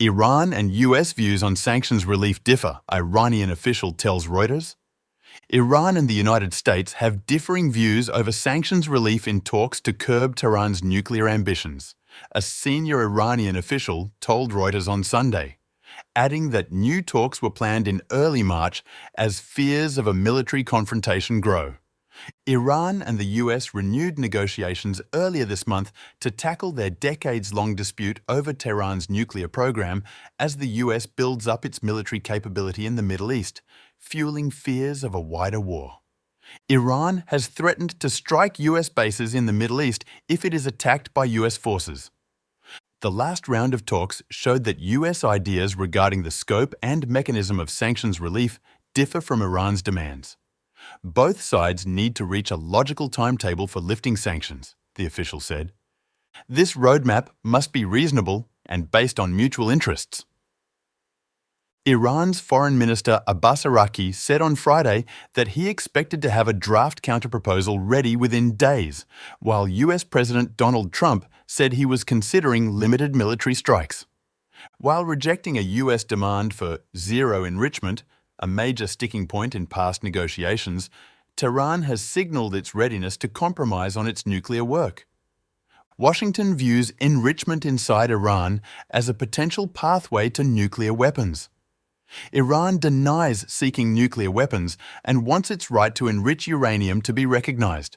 Iran and US views on sanctions relief differ, Iranian official tells Reuters. Iran and the United States have differing views over sanctions relief in talks to curb Tehran's nuclear ambitions, a senior Iranian official told Reuters on Sunday, adding that new talks were planned in early March as fears of a military confrontation grow. Iran and the US renewed negotiations earlier this month to tackle their decades-long dispute over Tehran's nuclear program as the US builds up its military capability in the Middle East, fueling fears of a wider war. Iran has threatened to strike US bases in the Middle East if it is attacked by US forces. The last round of talks showed that US ideas regarding the scope and mechanism of sanctions relief differ from Iran's demands. Both sides need to reach a logical timetable for lifting sanctions, the official said. This roadmap must be reasonable and based on mutual interests. Iran's Foreign Minister Abbas Araqi said on Friday that he expected to have a draft counterproposal ready within days, while US President Donald Trump said he was considering limited military strikes. While rejecting a US demand for zero enrichment, a major sticking point in past negotiations, Tehran has signaled its readiness to compromise on its nuclear work. Washington views enrichment inside Iran as a potential pathway to nuclear weapons. Iran denies seeking nuclear weapons and wants its right to enrich uranium to be recognized.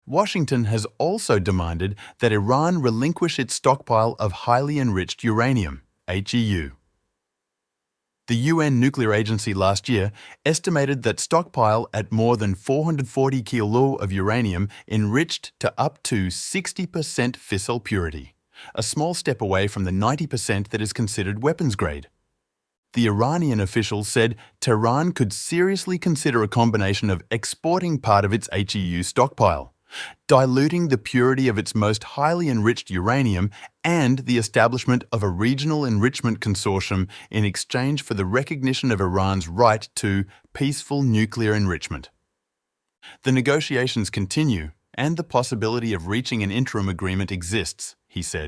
Washington has also demanded that Iran relinquish its stockpile of highly enriched uranium, HEU. The UN nuclear agency last year estimated that stockpile at more than 440 kilo of uranium enriched to up to 60% fissile purity, a small step away from the 90% that is considered weapons grade. The Iranian official said Tehran could seriously consider a combination of exporting part of its HEU stockpile, diluting the purity of its most highly enriched uranium, and the establishment of a regional enrichment consortium in exchange for the recognition of Iran's right to peaceful nuclear enrichment. The negotiations continue, and the possibility of reaching an interim agreement exists, he said.